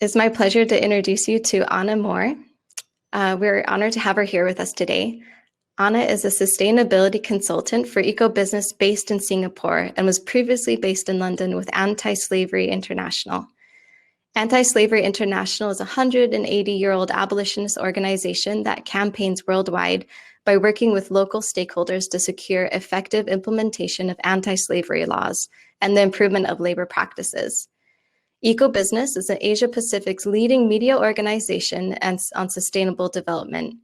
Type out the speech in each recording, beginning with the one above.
It's my pleasure to introduce you to Anna Moore. We're honored to have her here with us today. Anna is a sustainability consultant for eco-business based in Singapore and was previously based in London with Anti-Slavery International. Anti-Slavery International is a 180-year-old abolitionist organization that campaigns worldwide by working with local stakeholders to secure effective implementation of anti-slavery laws and the improvement of labor practices. Eco-Business is Asia-Pacific's leading media organization on sustainable development.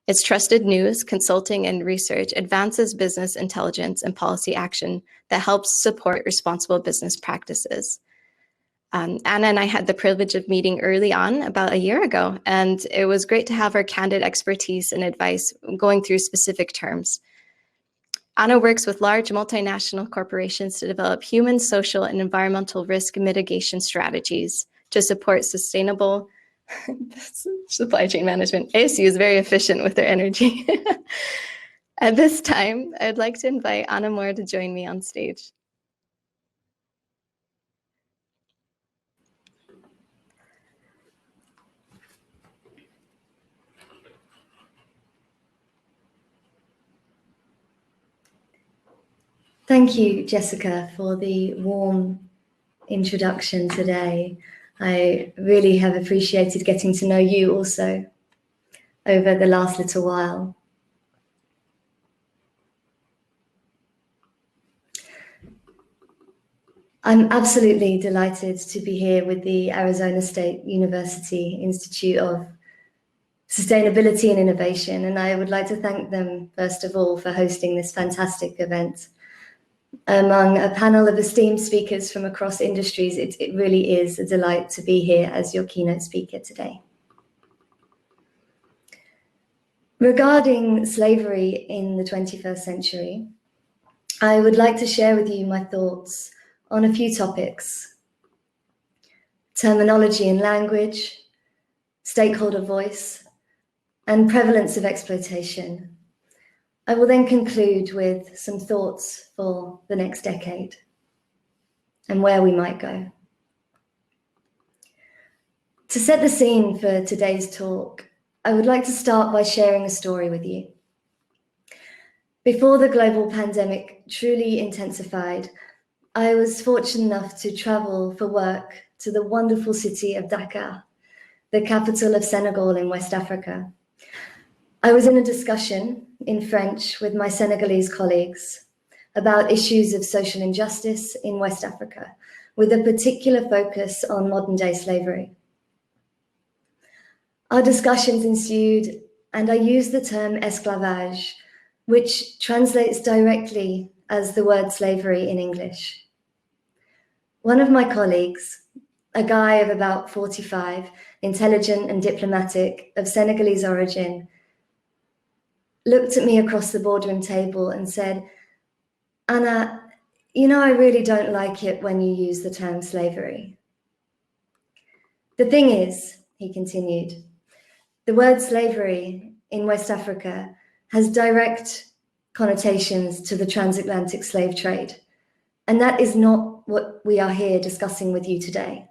Its trusted news, consulting, and research advances business intelligence and policy action that helps support responsible business practices. Anna and I had the privilege of meeting early on about a year ago, and it was great to have her candid expertise and advice going through specific terms. Anna works with large multinational corporations to develop human, social, and environmental risk mitigation strategies to support sustainable supply chain management. ASU is very efficient with their energy. At this time, I'd like to invite Anna Moore to join me on stage. Thank you, Jessica, for the warm introduction today. I really have appreciated getting to know you also over the last little while. I'm absolutely delighted to be here with the Arizona State University Institute of Sustainability and Innovation, and I would like to thank them, first of all, for hosting this fantastic event. Among a panel of esteemed speakers from across industries, it really is a delight to be here as your keynote speaker today. Regarding slavery in the 21st century, I would like to share with you my thoughts on a few topics: terminology and language, stakeholder voice, and prevalence of exploitation. I will then conclude with some thoughts for the next decade and where we might go. To set the scene for today's talk, I would like to start by sharing a story with you. Before the global pandemic truly intensified, I was fortunate enough to travel for work to the wonderful city of Dakar, the capital of Senegal in West Africa. I was in a discussion in French with my Senegalese colleagues about issues of social injustice in West Africa, with a particular focus on modern-day slavery. Our discussions ensued, and I used the term esclavage, which translates directly as the word slavery in English. One of my colleagues, a guy of about 45, intelligent and diplomatic, of Senegalese origin, looked at me across the boardroom table and said, "Anna, you know, I really don't like it when you use the term slavery." The thing is, he continued, the word slavery in West Africa has direct connotations to the transatlantic slave trade, and that is not what we are here discussing with you today.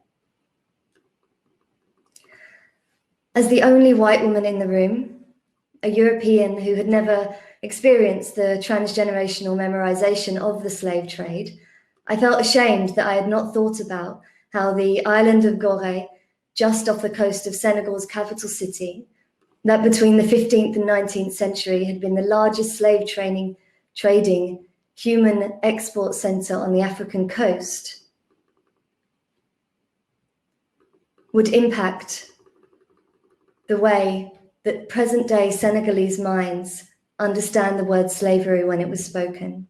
As the only white woman in the room, a European who had never experienced the transgenerational memorization of the slave trade, I felt ashamed that I had not thought about how the island of Gorée, just off the coast of Senegal's capital city, that between the 15th and 19th century had been the largest slave trading human export center on the African coast, would impact the way that present-day Senegalese minds understand the word slavery when it was spoken.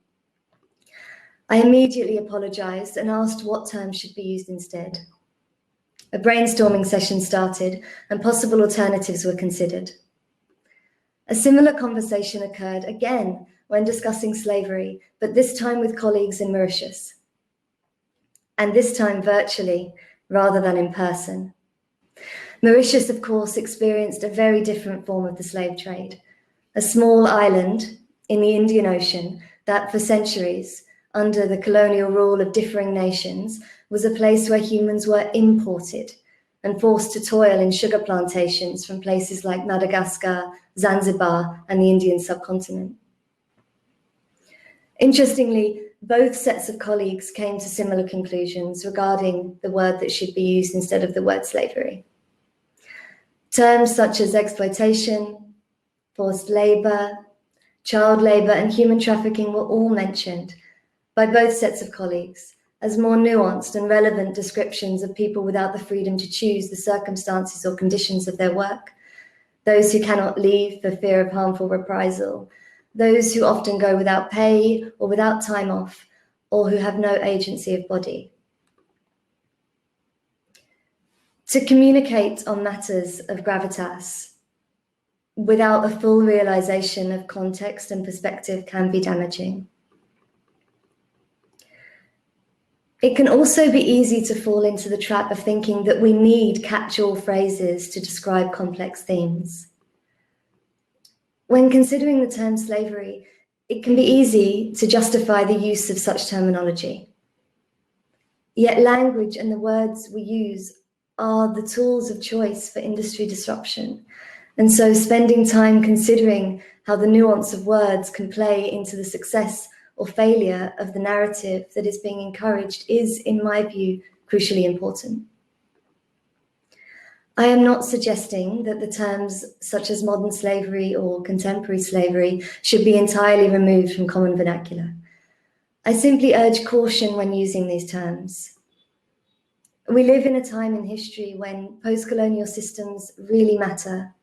I immediately apologized and asked what term should be used instead. A brainstorming session started and possible alternatives were considered. A similar conversation occurred again when discussing slavery, but this time with colleagues in Mauritius, and this time virtually rather than in person. Mauritius, of course, experienced a very different form of the slave trade, a small island in the Indian Ocean that for centuries, under the colonial rule of differing nations, was a place where humans were imported and forced to toil in sugar plantations from places like Madagascar, Zanzibar, and the Indian subcontinent. Interestingly, both sets of colleagues came to similar conclusions regarding the word that should be used instead of the word slavery. Terms such as exploitation, forced labor, child labor, and human trafficking were all mentioned by both sets of colleagues as more nuanced and relevant descriptions of people without the freedom to choose the circumstances or conditions of their work, those who cannot leave for fear of harmful reprisal, those who often go without pay or without time off, or who have no agency of body. To communicate on matters of gravitas without a full realization of context and perspective can be damaging. It can also be easy to fall into the trap of thinking that we need catch-all phrases to describe complex themes. When considering the term slavery, it can be easy to justify the use of such terminology. Yet language and the words we use are the tools of choice for industry disruption. And so spending time considering how the nuance of words can play into the success or failure of the narrative that is being encouraged is, in my view, crucially important. I am not suggesting that the terms such as modern slavery or contemporary slavery should be entirely removed from common vernacular. I simply urge caution when using these terms. We live in a time in history when post-colonial systems really matter.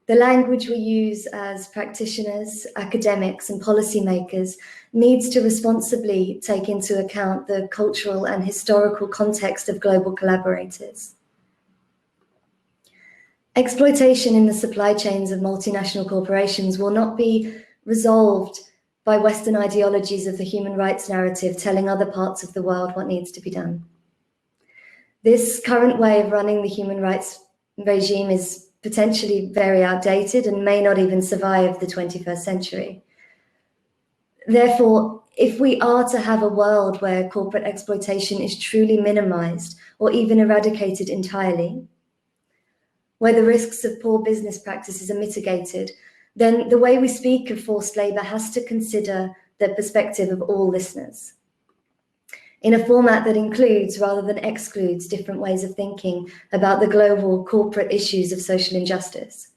The language we use as practitioners, academics, and policymakers needs to responsibly take into account the cultural and historical context of global collaborators. Exploitation in the supply chains of multinational corporations will not be resolved by Western ideologies of the human rights narrative telling other parts of the world what needs to be done. This current way of running the human rights regime is potentially very outdated and may not even survive the 21st century. Therefore, if we are to have a world where corporate exploitation is truly minimized or even eradicated entirely, where the risks of poor business practices are mitigated, then the way we speak of forced labor has to consider the perspective of all listeners in a format that includes rather than excludes different ways of thinking about the global corporate issues of social injustice.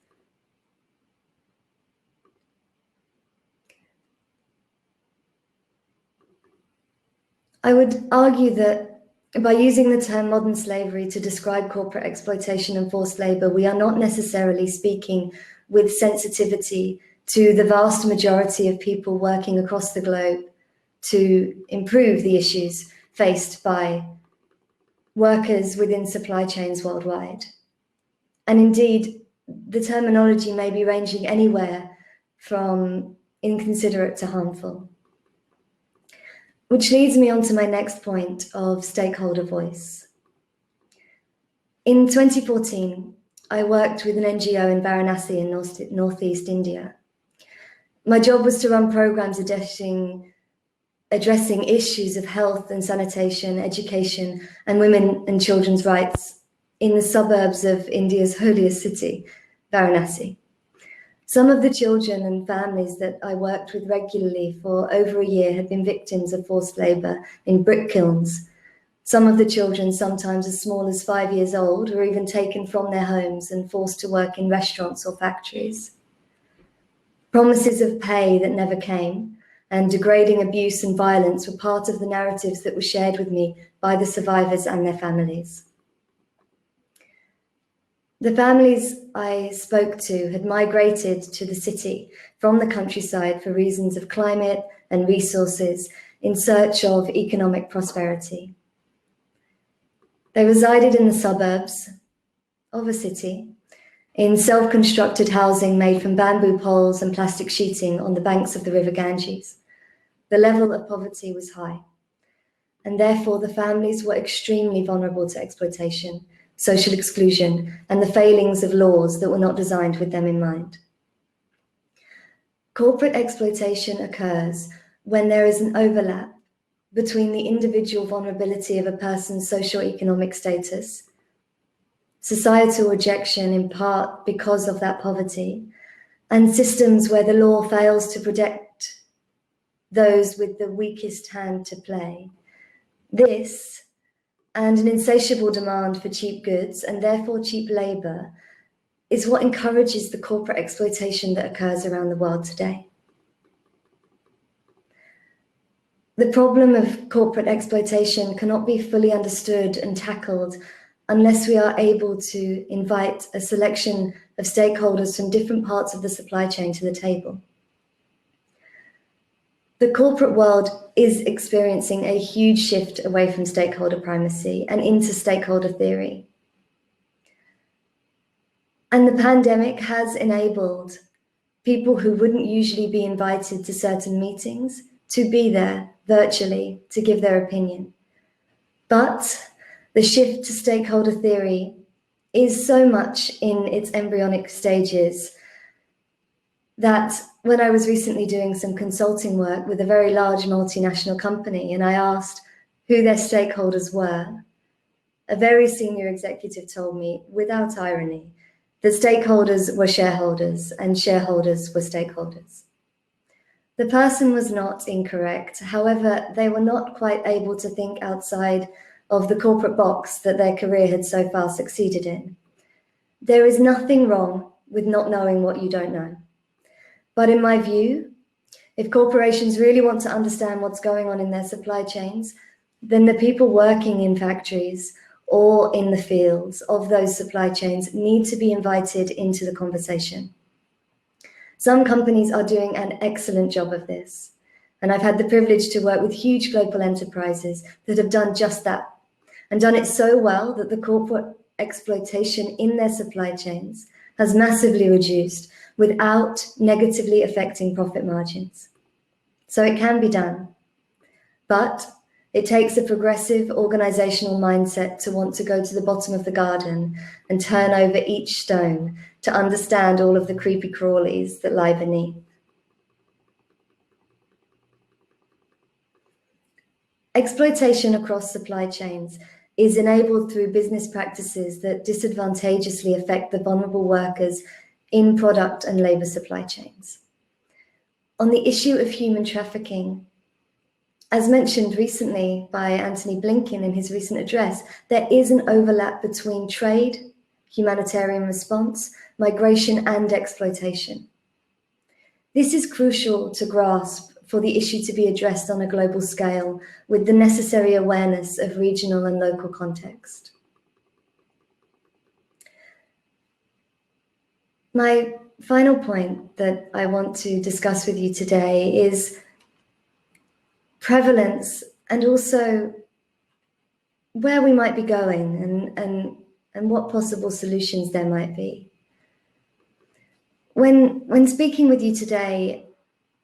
I would argue that by using the term modern slavery to describe corporate exploitation and forced labor, we are not necessarily speaking with sensitivity to the vast majority of people working across the globe to improve the issues faced by workers within supply chains worldwide. And indeed, the terminology may be ranging anywhere from inconsiderate to harmful. Which leads me on to my next point of stakeholder voice. In 2014, I worked with an NGO in Varanasi in northeast India. My job was to run programs addressing issues of health and sanitation, education, and women and children's rights in the suburbs of India's holiest city, Varanasi. Some of the children and families that I worked with regularly for over a year had been victims of forced labor in brick kilns. Some of the children, sometimes as small as 5 years old, were even taken from their homes and forced to work in restaurants or factories. Promises of pay that never came and degrading abuse and violence were part of the narratives that were shared with me by the survivors and their families. The families I spoke to had migrated to the city from the countryside for reasons of climate and resources in search of economic prosperity. They resided in the suburbs of a city in self-constructed housing made from bamboo poles and plastic sheeting on the banks of the river Ganges. The level of poverty was high, and therefore the families were extremely vulnerable to exploitation, social exclusion, and the failings of laws that were not designed with them in mind. Corporate exploitation occurs when there is an overlap between the individual vulnerability of a person's socioeconomic status societal rejection in part because of that poverty, and systems where the law fails to protect those with the weakest hand to play. This, and an insatiable demand for cheap goods and therefore cheap labour, is what encourages the corporate exploitation that occurs around the world today. The problem of corporate exploitation cannot be fully understood and tackled unless we are able to invite a selection of stakeholders from different parts of the supply chain to the table. The corporate world is experiencing a huge shift away from stakeholder primacy and into stakeholder theory. And the pandemic has enabled people who wouldn't usually be invited to certain meetings to be there virtually to give their opinion. But the shift to stakeholder theory is so much in its embryonic stages that when I was recently doing some consulting work with a very large multinational company and I asked who their stakeholders were, a very senior executive told me, without irony, that stakeholders were shareholders and shareholders were stakeholders. The person was not incorrect. However, they were not quite able to think outside of the corporate box that their career had so far succeeded in. There is nothing wrong with not knowing what you don't know. But in my view, if corporations really want to understand what's going on in their supply chains, then the people working in factories or in the fields of those supply chains need to be invited into the conversation. Some companies are doing an excellent job of this, and I've had the privilege to work with huge global enterprises that have done just that, and done it so well that the corporate exploitation in their supply chains has massively reduced without negatively affecting profit margins. So it can be done, but it takes a progressive organizational mindset to want to go to the bottom of the garden and turn over each stone to understand all of the creepy crawlies that lie beneath. Exploitation across supply chains is enabled through business practices that disadvantageously affect the vulnerable workers in product and labor supply chains. On the issue of human trafficking, as mentioned recently by Antony Blinken in his recent address, there is an overlap between trade, humanitarian response, migration, and exploitation. This is crucial to grasp for the issue to be addressed on a global scale with the necessary awareness of regional and local context. My final point that I want to discuss with you today is prevalence and also where we might be going and what possible solutions there might be. When speaking with you today,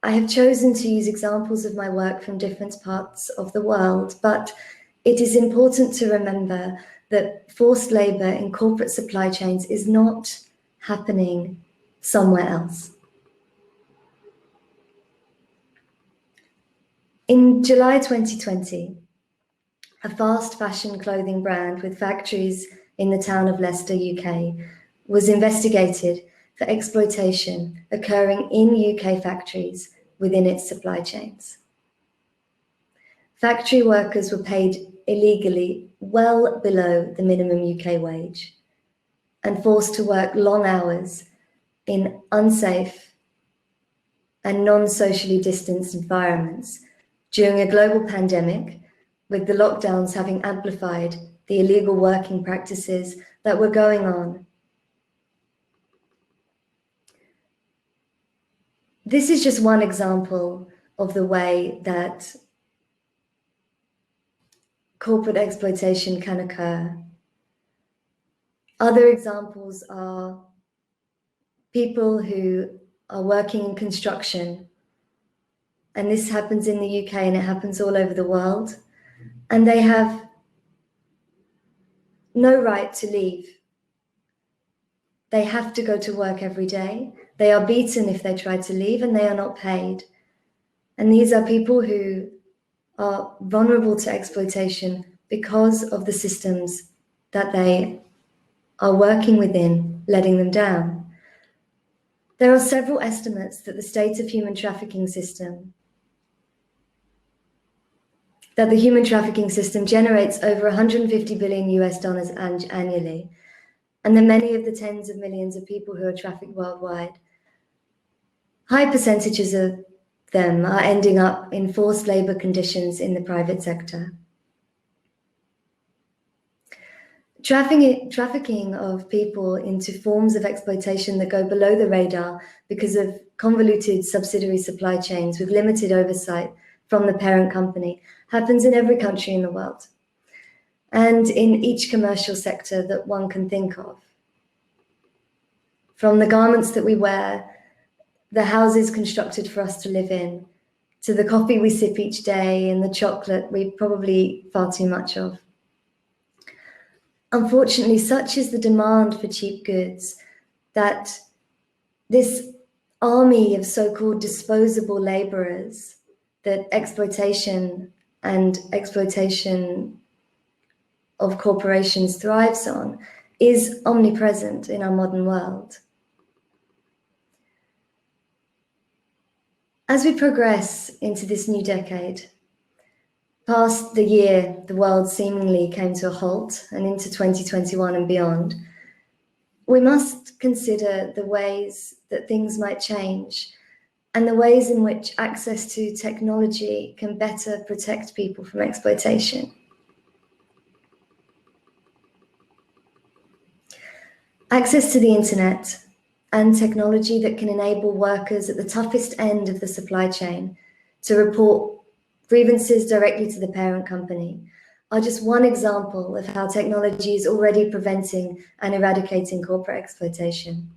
I have chosen to use examples of my work from different parts of the world, but it is important to remember that forced labor in corporate supply chains is not happening somewhere else. In July 2020, a fast fashion clothing brand with factories in the town of Leicester, UK, was investigated for exploitation occurring in UK factories within its supply chains. Factory workers were paid illegally well below the minimum UK wage and forced to work long hours in unsafe and non-socially distanced environments during a global pandemic, with the lockdowns having amplified the illegal working practices that were going on. This is just one example of the way that corporate exploitation can occur. Other examples are people who are working in construction, and this happens in the UK and it happens all over the world, and they have no right to leave. They have to go to work every day. They are beaten if they try to leave, and they are not paid. And these are people who are vulnerable to exploitation because of the systems that they are working within letting them down? There are several estimates that the state of human trafficking system, that the human trafficking system generates over 150 billion US dollars annually, and that many of the tens of millions of people who are trafficked worldwide, high percentages of them are ending up in forced labor conditions in the private sector. Trafficking of people into forms of exploitation that go below the radar because of convoluted subsidiary supply chains with limited oversight from the parent company happens in every country in the world and in each commercial sector that one can think of. From the garments that we wear, the houses constructed for us to live in, to the coffee we sip each day and the chocolate we probably eat far too much of. Unfortunately, such is the demand for cheap goods that this army of so-called disposable laborers that exploitation of corporations thrives on is omnipresent in our modern world. As we progress into this new decade, past the year the world seemingly came to a halt and into 2021 and beyond, we must consider the ways that things might change and the ways in which access to technology can better protect people from exploitation. Access to the internet and technology that can enable workers at the toughest end of the supply chain to report grievances directly to the parent company are just one example of how technology is already preventing and eradicating corporate exploitation.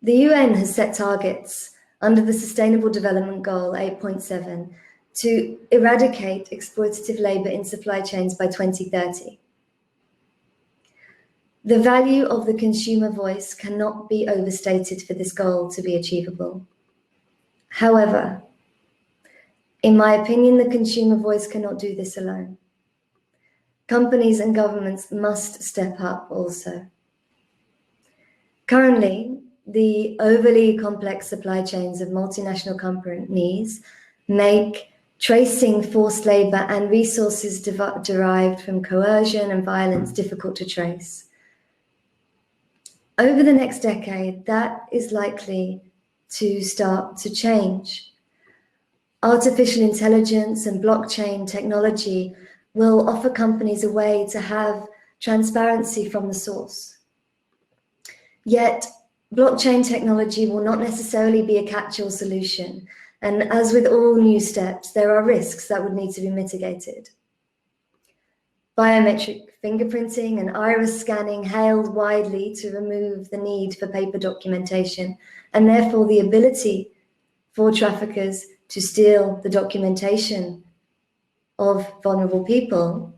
The UN has set targets under the Sustainable Development Goal 8.7 to eradicate exploitative labor in supply chains by 2030. The value of the consumer voice cannot be overstated for this goal to be achievable. However, in my opinion, the consumer voice cannot do this alone. Companies and governments must step up also. Currently, the overly complex supply chains of multinational companies make tracing forced labor and resources derived from coercion and violence difficult to trace. Over the next decade, that is likely to start to change. Artificial intelligence and blockchain technology will offer companies a way to have transparency from the source. Yet, blockchain technology will not necessarily be a catch-all solution. And as with all new steps, there are risks that would need to be mitigated. Biometric fingerprinting and iris scanning hailed widely to remove the need for paper documentation and therefore the ability for traffickers to steal the documentation of vulnerable people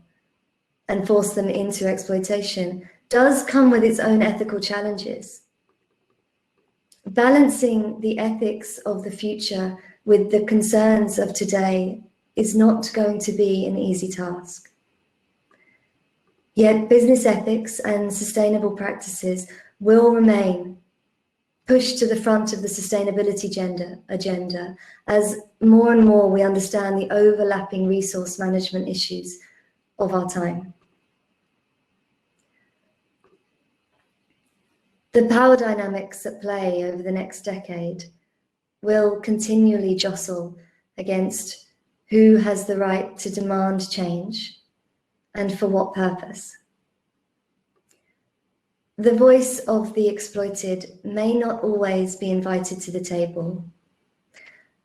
and force them into exploitation does come with its own ethical challenges. Balancing the ethics of the future with the concerns of today is not going to be an easy task. Yet business ethics and sustainable practices will remain pushed to the front of the sustainability agenda as more and more we understand the overlapping resource management issues of our time. The power dynamics at play over the next decade will continually jostle against who has the right to demand change and for what purpose. The voice of the exploited may not always be invited to the table,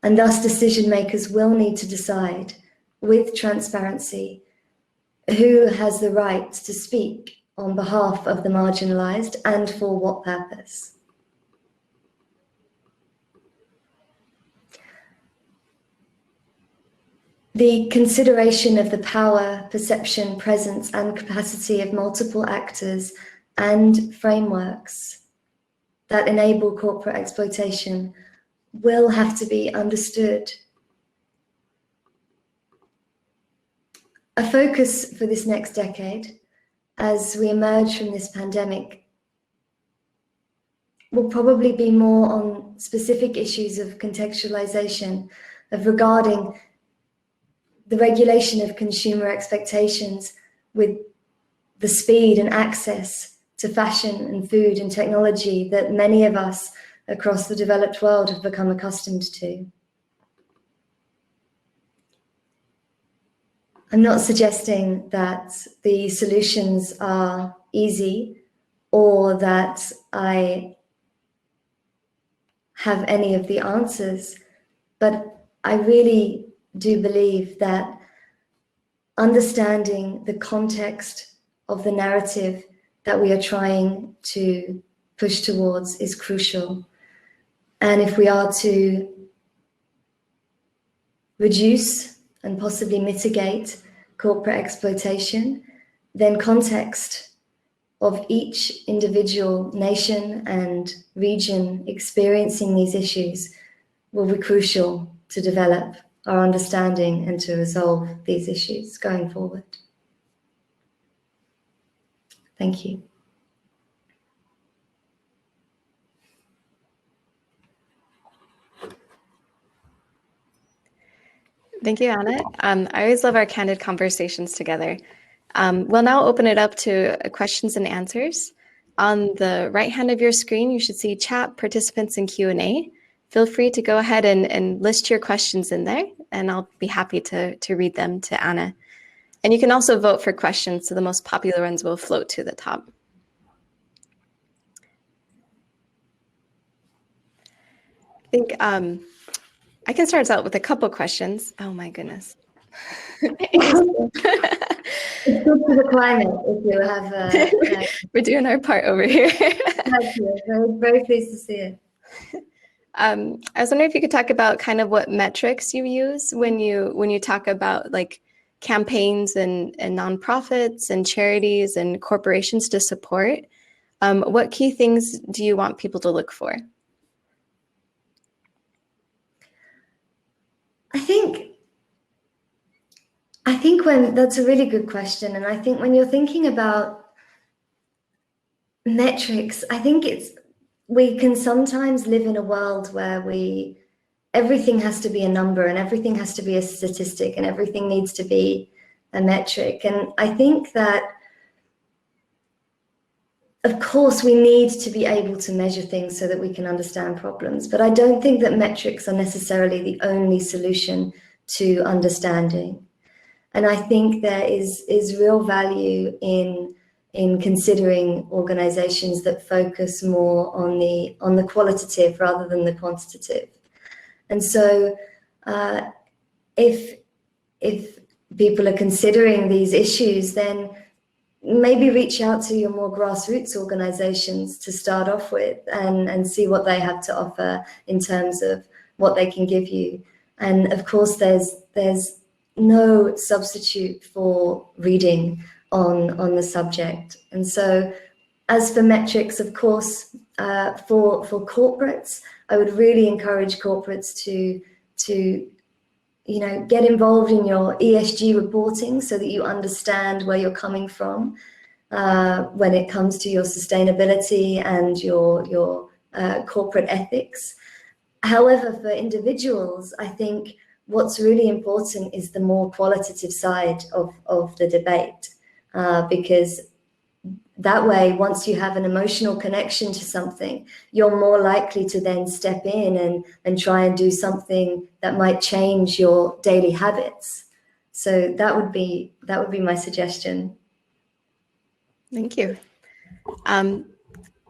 and thus decision makers will need to decide with transparency who has the right to speak on behalf of the marginalized and for what purpose. The consideration of the power, perception, presence, and capacity of multiple actors and frameworks that enable corporate exploitation will have to be understood. A focus for this next decade as we emerge from this pandemic will probably be more on specific issues of contextualization, of regarding the regulation of consumer expectations with the speed and access to fashion and food and technology that many of us across the developed world have become accustomed to. I'm not suggesting that the solutions are easy or that I have any of the answers, but I really do believe that understanding the context of the narrative that we are trying to push towards is crucial. And if we are to reduce and possibly mitigate corporate exploitation, then context of each individual nation and region experiencing these issues will be crucial to develop our understanding and to resolve these issues going forward. Thank you. Thank you, Anna. I always love our candid conversations together. We'll now open it up to questions and answers. On the right hand of your screen, you should see chat, participants, and Q&A. Feel free to go ahead and list your questions in there, and I'll be happy to read them to Anna. And you can also vote for questions, so the most popular ones will float to the top. I think I can start out with a couple questions. Oh my goodness. It's good for the climate if you have We're doing our part over here. Thank you. Very, very pleased to see it. I was wondering if you could talk about kind of what metrics you use when you talk about like campaigns and nonprofits and charities and corporations to support. What key things do you want people to look for? I think when that's a really good question, and I think when you're thinking about metrics, I think we can sometimes live in a world where everything has to be a number and everything has to be a statistic and everything needs to be a metric. And I think that, of course, we need to be able to measure things so that we can understand problems, but I don't think that metrics are necessarily the only solution to understanding. And I think there is real value in considering organizations that focus more on the qualitative rather than the quantitative. And so if people are considering these issues, then maybe reach out to your more grassroots organizations to start off with and see what they have to offer in terms of what they can give you. And of course, there's no substitute for reading on the subject. And so as for metrics, of course, for corporates, I would really encourage corporates to get involved in your ESG reporting so that you understand where you're coming from when it comes to your sustainability and your corporate ethics. However, for individuals, I think what's really important is the more qualitative side of the debate, because that way, once you have an emotional connection to something, you're more likely to then step in and try and do something that might change your daily habits. So that would be my suggestion. Thank you.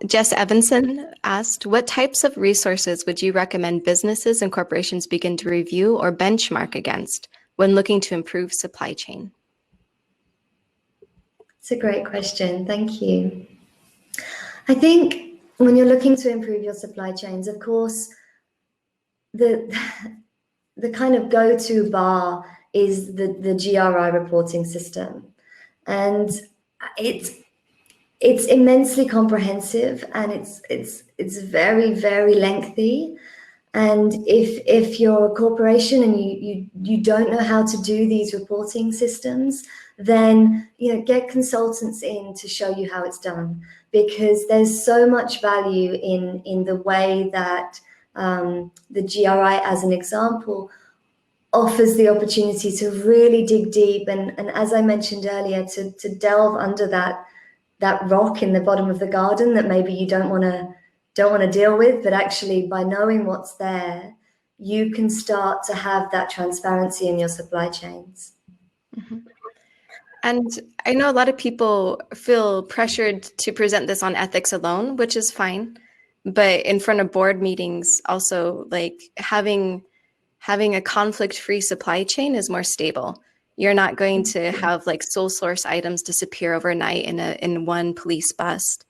Jess Evanson asked, what types of resources would you recommend businesses and corporations begin to review or benchmark against when looking to improve supply chain? It's a great question. Thank you. I think when you're looking to improve your supply chains, of course, the kind of go-to bar is the GRI reporting system. And it's immensely comprehensive and it's very, very lengthy. And if you're a corporation and you don't know how to do these reporting systems, then get consultants in to show you how it's done, because there's so much value in the way that the GRI, as an example, offers the opportunity to really dig deep and as I mentioned earlier, to delve under that rock in the bottom of the garden that maybe you don't want to deal with, but actually by knowing what's there, you can start to have that transparency in your supply chains. Mm-hmm. And I know a lot of people feel pressured to present this on ethics alone, which is fine. But in front of board meetings, also, like having a conflict-free supply chain is more stable. You're not going to have like sole source items disappear overnight in one police bust.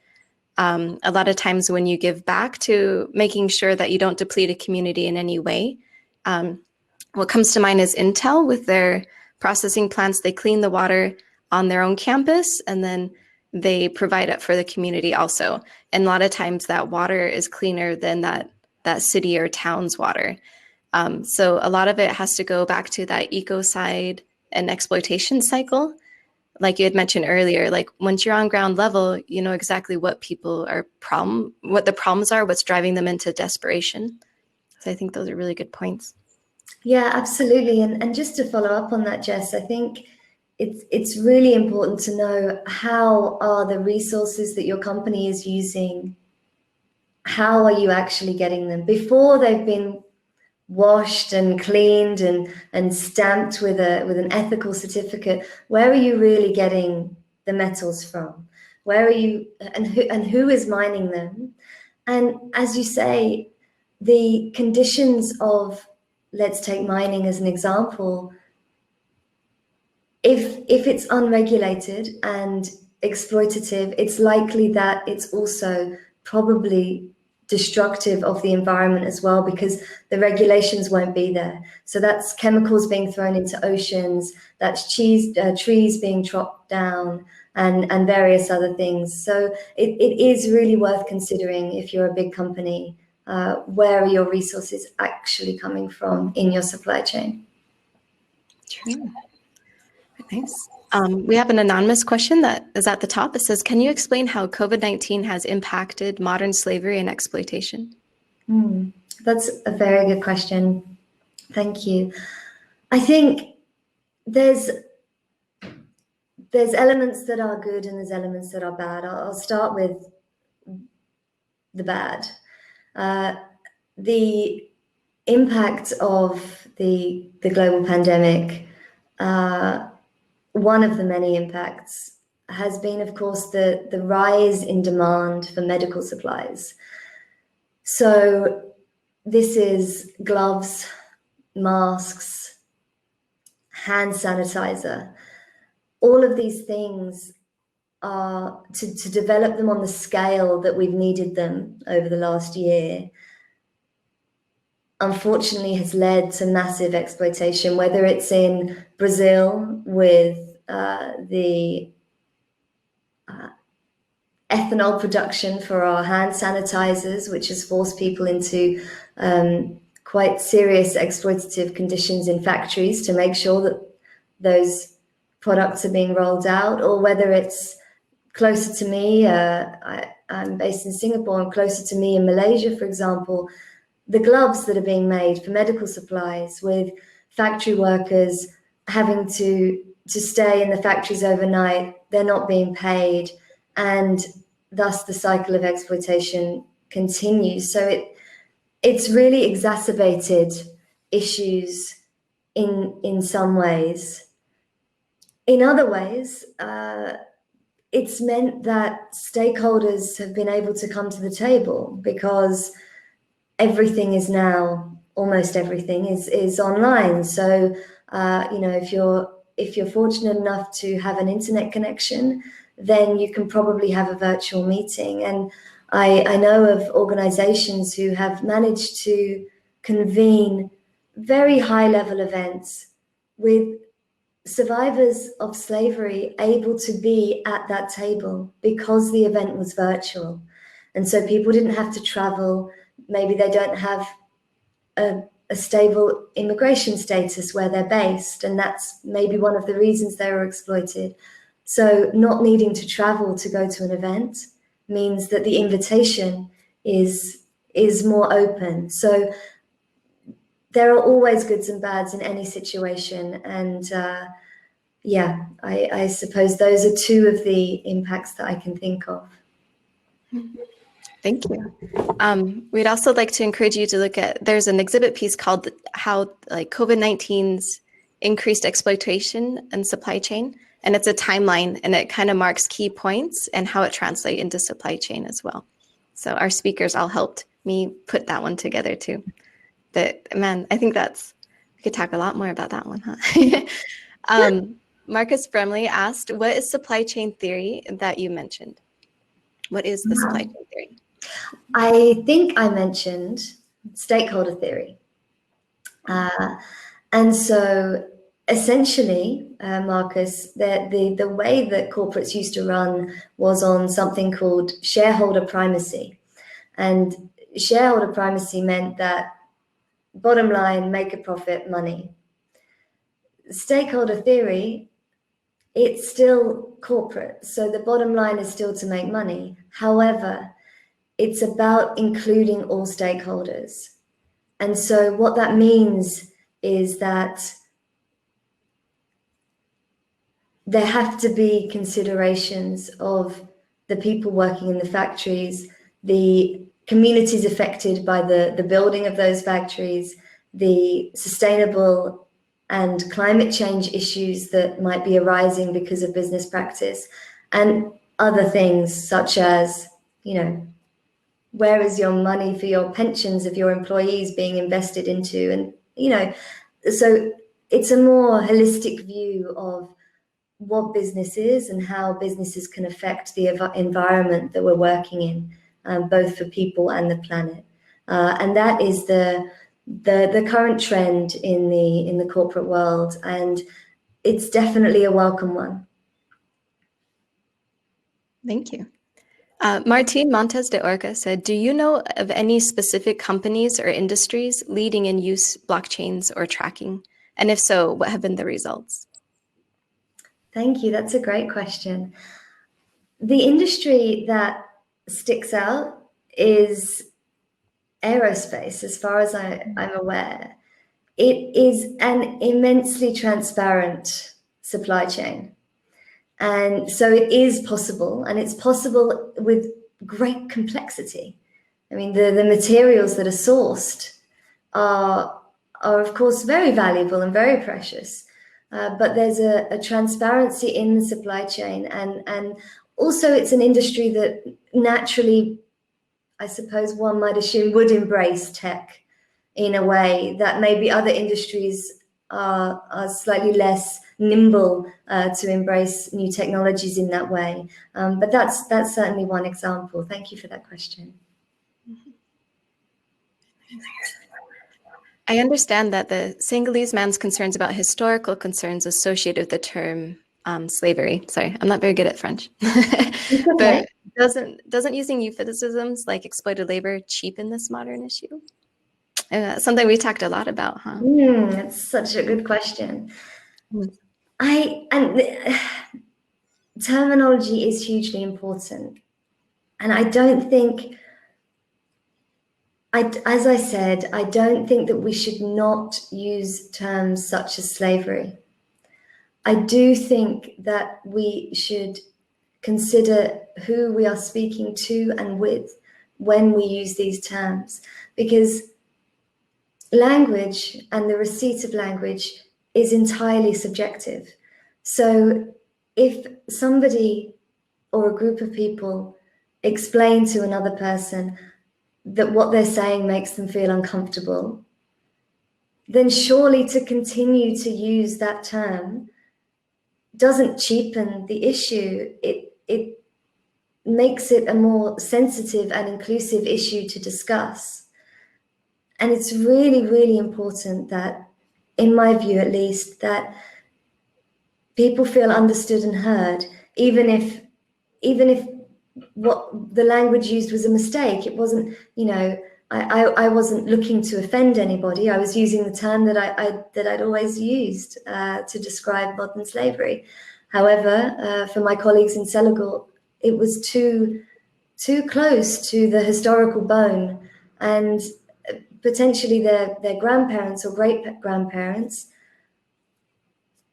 A lot of times when you give back to making sure that you don't deplete a community in any way, what comes to mind is Intel with their processing plants. They clean the water on their own campus and then they provide it for the community also. And a lot of times that water is cleaner than that city or town's water. So a lot of it has to go back to that ecocide and exploitation cycle. Like you had mentioned earlier, like once you're on ground level, you know exactly what what the problems are, what's driving them into desperation. So I think those are really good points. Yeah, absolutely. And just to follow up on that, Jess, I think it's really important to know how are the resources that your company is using, how are you actually getting them before they've been washed and cleaned and stamped with an ethical certificate? Where are you really getting the metals from? Where are you, and who is mining them? And as you say, the conditions of, let's take mining as an example, if it's unregulated and exploitative, it's likely that it's also probably destructive of the environment as well, because the regulations won't be there. So that's chemicals being thrown into oceans, that's trees being chopped down, and various other things. So it is really worth considering, if you're a big company, where are your resources actually coming from in your supply chain? True. Nice. We have an anonymous question that is at the top. It says, can you explain how COVID-19 has impacted modern slavery and exploitation? That's a very good question. Thank you. I think there's elements that are good and there's elements that are bad. I'll start with the bad. The impact of the global pandemic, one of the many impacts has been, of course, the rise in demand for medical supplies. So this is gloves, masks, hand sanitizer. All of these things are to develop them on the scale that we've needed them over the last year, unfortunately has led to massive exploitation, whether it's in Brazil with the ethanol production for our hand sanitizers, which has forced people into quite serious exploitative conditions in factories to make sure that those products are being rolled out, or whether it's closer to me, I'm based in Singapore, and closer to me in Malaysia, for example, the gloves that are being made for medical supplies, with factory workers having to stay in the factories overnight, they're not being paid, and thus the cycle of exploitation continues. So it's really exacerbated issues in some ways. In other ways, it's meant that stakeholders have been able to come to the table, because everything is now, almost everything is online. So if you're fortunate enough to have an internet connection, then you can probably have a virtual meeting. And I know of organizations who have managed to convene very high level events with survivors of slavery able to be at that table because the event was virtual. And so people didn't have to travel. Maybe they don't have a stable immigration status where they're based, and that's maybe one of the reasons they were exploited. So not needing to travel to go to an event means that the invitation is more open. So there are always goods and bads in any situation, and yeah, I suppose those are two of the impacts that I can think of. Thank you. We'd also like to encourage you to look at, there's an exhibit piece called how like COVID-19's increased exploitation and supply chain. And it's a timeline, and it kind of marks key points and how it translates into supply chain as well. So our speakers all helped me put that one together too. But man, I think we could talk a lot more about that one, huh? Marcus Bremley asked, what is supply chain theory that you mentioned? What is the supply chain theory? I think I mentioned stakeholder theory. And so essentially, Marcus, the way that corporates used to run was on something called shareholder primacy. And shareholder primacy meant that bottom line, make a profit, money. Stakeholder theory, it's still corporate. So the bottom line is still to make money. However, it's about including all stakeholders. And so what that means is that there have to be considerations of the people working in the factories, the communities affected by the building of those factories, the sustainable and climate change issues that might be arising because of business practice, and other things such as, where is your money for your pensions of your employees being invested into? And, so it's a more holistic view of what business is and how businesses can affect the environment that we're working in, both for people and the planet. And that is the current trend in the corporate world, and it's definitely a welcome one. Thank you. Martín Montes de Orca said, do you know of any specific companies or industries leading in use blockchains or tracking? And if so, what have been the results? Thank you. That's a great question. The industry that sticks out is aerospace, as far as I'm aware. It is an immensely transparent supply chain. And so it is possible, and it's possible with great complexity. I mean, the materials that are sourced are of course very valuable and very precious, but there's a transparency in the supply chain, and also it's an industry that naturally, I suppose one might assume, would embrace tech in a way that maybe other industries are slightly less nimble to embrace new technologies in that way. But that's certainly one example. Thank you for that question. I understand that the Senegalese man's concerns about historical concerns associated with the term slavery. Sorry, I'm not very good at French. Okay. But doesn't using euphemisms like exploited labor cheapen this modern issue? Something we talked a lot about, huh? That's such a good question. Terminology is hugely important. And I don't think, as I said, I don't think that we should not use terms such as slavery. I do think that we should consider who we are speaking to and with when we use these terms, because language and the receipt of language is entirely subjective. So if somebody or a group of people explain to another person that what they're saying makes them feel uncomfortable, then surely to continue to use that term doesn't cheapen the issue. It makes it a more sensitive and inclusive issue to discuss. And it's really, really important that, in my view at least, that people feel understood and heard, even if what the language used was a mistake. It wasn't, I wasn't looking to offend anybody. I was using the term that I'd always used to describe modern slavery. However, for my colleagues in Senegal, it was too close to the historical bone, and potentially their grandparents or great-grandparents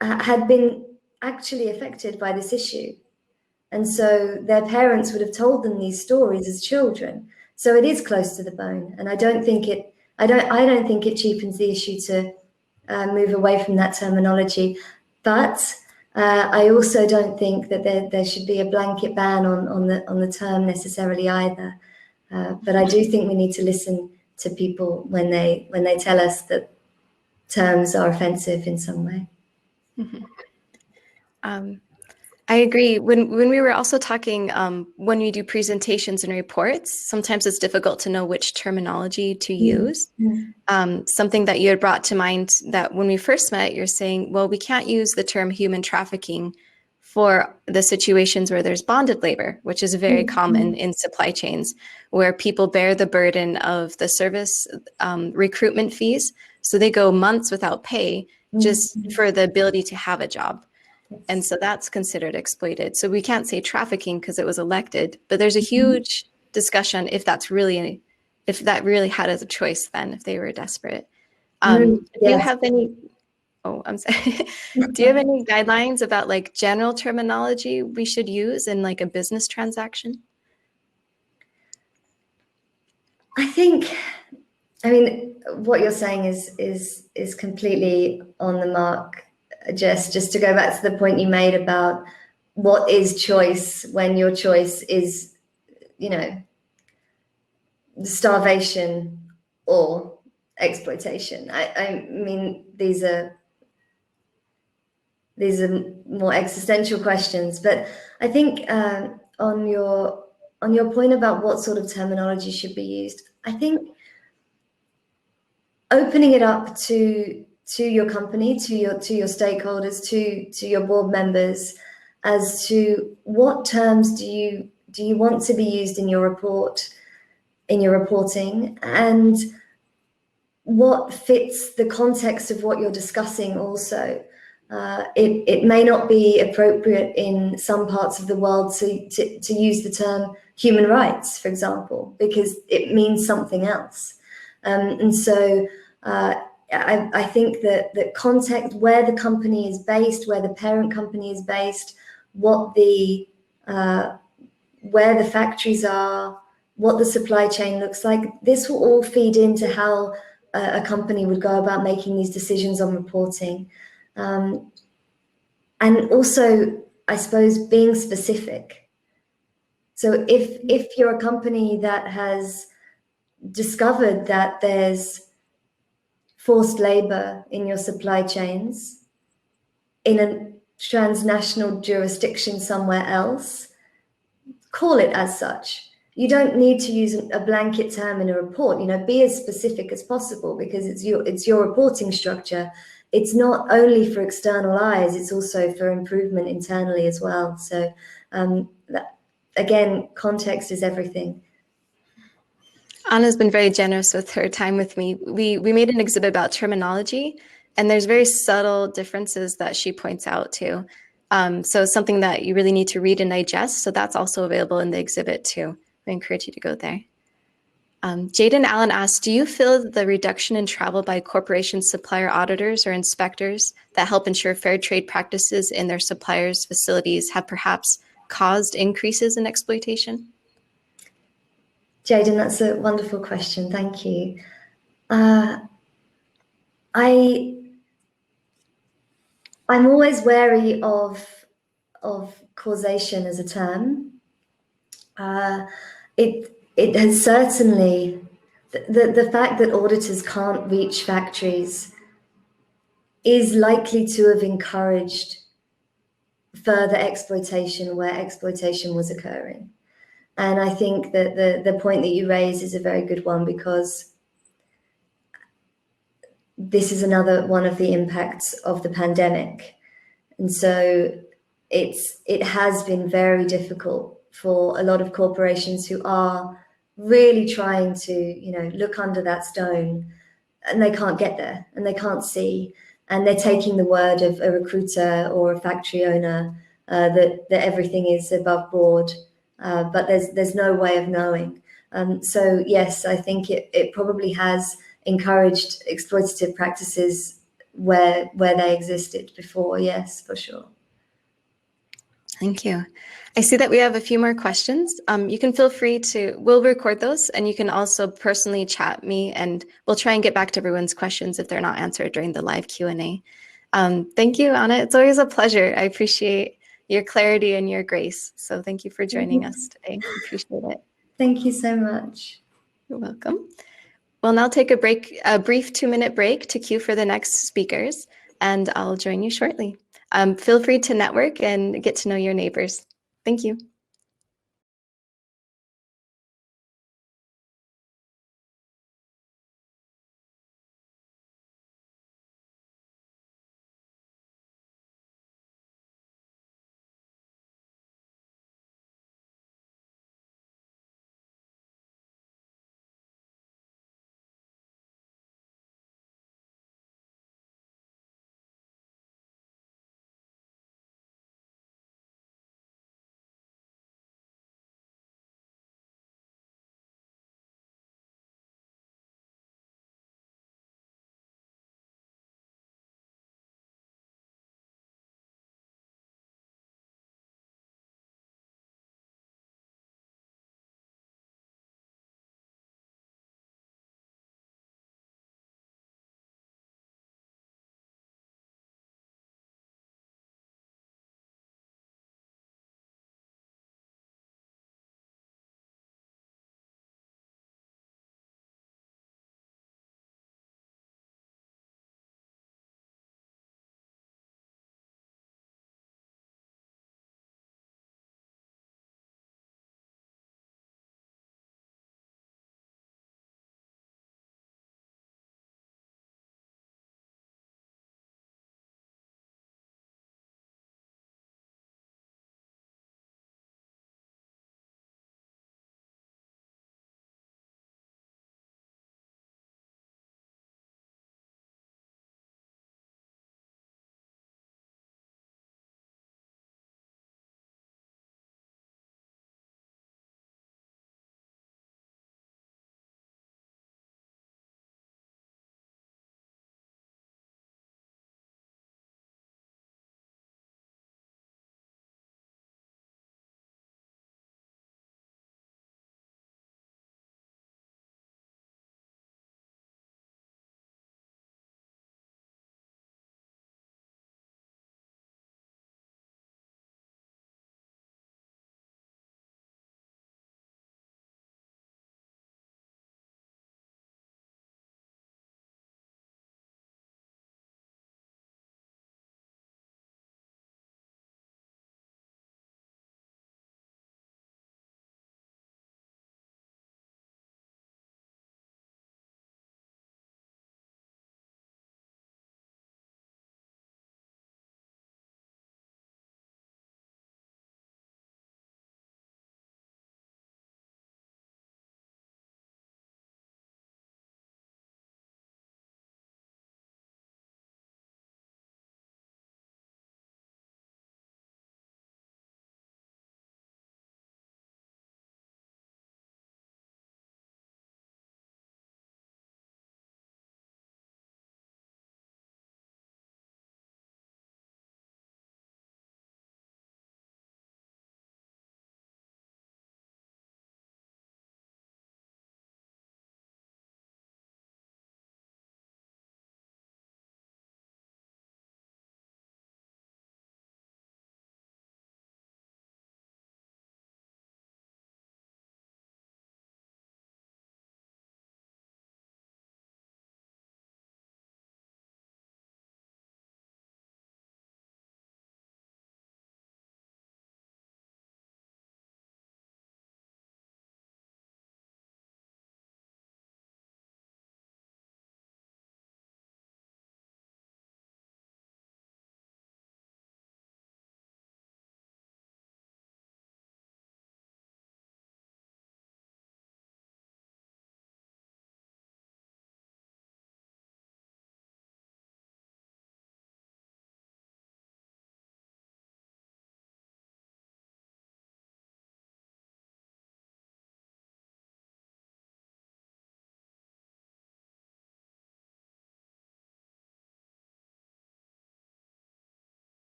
had been actually affected by this issue. And so their parents would have told them these stories as children. So it is close to the bone. And I don't think it cheapens the issue to move away from that terminology. But I also don't think that there should be a blanket ban on the term necessarily either. But I do think we need to listen to people when they tell us that terms are offensive in some way. Mm-hmm. I agree. When we were also talking, when we do presentations and reports, sometimes it's difficult to know which terminology to use. Mm-hmm. Something that you had brought to mind that when we first met, you're saying, well, we can't use the term human trafficking for the situations where there's bonded labor, which is very mm-hmm. common in supply chains, where people bear the burden of the service recruitment fees. So they go months without pay just mm-hmm. for the ability to have a job. And so that's considered exploited. So we can't say trafficking because it was elected, but there's a huge discussion if that really had as a choice then, if they were desperate. Do you have any, I'm sorry. Do you have any guidelines about like general terminology we should use in like a business transaction? I mean, what you're saying is completely on the mark. Just to go back to the point you made about what is choice when your choice is, starvation or exploitation. I mean, these are more existential questions, but I think on your point about what sort of terminology should be used, I think opening it up to your company, to your stakeholders, to your board members, as to what terms do you want to be used in your reporting, and what fits the context of what you're discussing also. It may not be appropriate in some parts of the world to use the term human rights, for example, because it means something else. And so I think that the context, where the company is based, where the parent company is based, where the factories are, what the supply chain looks like, this will all feed into how a company would go about making these decisions on reporting. And also, I suppose, being specific. So if you're a company that has discovered that there's forced labor in your supply chains in a transnational jurisdiction somewhere else, call it as such. You don't need to use a blanket term in a report. Be as specific as possible, because it's your reporting structure. It's not only for external eyes, it's also for improvement internally as well. So again, context is everything. Anna's been very generous with her time with me. We made an exhibit about terminology, and there's very subtle differences that she points out too. So it's something that you really need to read and digest. So that's also available in the exhibit too. I encourage you to go there. Jaden Allen asked, do you feel that the reduction in travel by corporation supplier auditors or inspectors that help ensure fair trade practices in their suppliers' facilities have perhaps caused increases in exploitation? Jaden, that's a wonderful question. Thank you. I'm always wary of causation as a term. It has certainly, the fact that auditors can't reach factories is likely to have encouraged further exploitation where exploitation was occurring. And I think that the point that you raise is a very good one, because this is another one of the impacts of the pandemic. And so it has been very difficult for a lot of corporations who are really trying to, look under that stone, and they can't get there and they can't see. And they're taking the word of a recruiter or a factory owner that everything is above board, but there's no way of knowing. So yes, I think it probably has encouraged exploitative practices where they existed before. Yes, for sure. Thank you. I see that we have a few more questions. You can feel free to, we'll record those, and you can also personally chat me, and we'll try and get back to everyone's questions if they're not answered during the live Q&A. Thank you, Anna. It's always a pleasure. I appreciate your clarity and your grace. So thank you for joining us today. Appreciate it. Thank you so much. You're welcome. We'll now take a brief 2-minute break to queue for the next speakers, and I'll join you shortly. Feel free to network and get to know your neighbors. Thank you.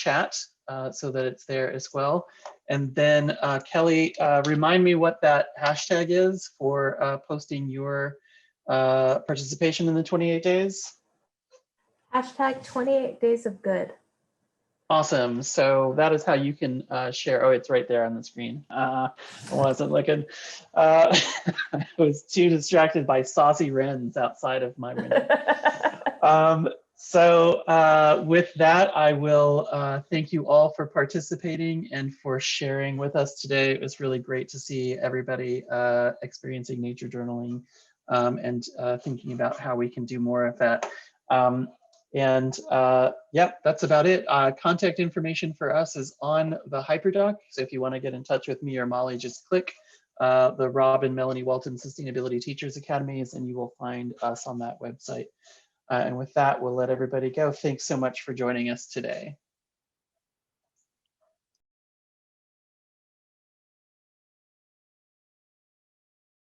chat so that it's there as well. And then Kelly, remind me what that hashtag is for posting your participation in the 28 days. Hashtag 28 days of good. Awesome. So that is how you can share. Oh, it's right there on the screen. I wasn't looking. I was too distracted by saucy wrens outside of my window. So with that, I will thank you all for participating and for sharing with us today. It was really great to see everybody experiencing nature journaling and thinking about how we can do more of that. Yep, that's about it. Contact information for us is on the hyperdoc. So if you want to get in touch with me or Molly, just click the Rob and Melani Walton Sustainability Teachers Academies and you will find us on that website. And with that, we'll let everybody go. Thanks so much for joining us today.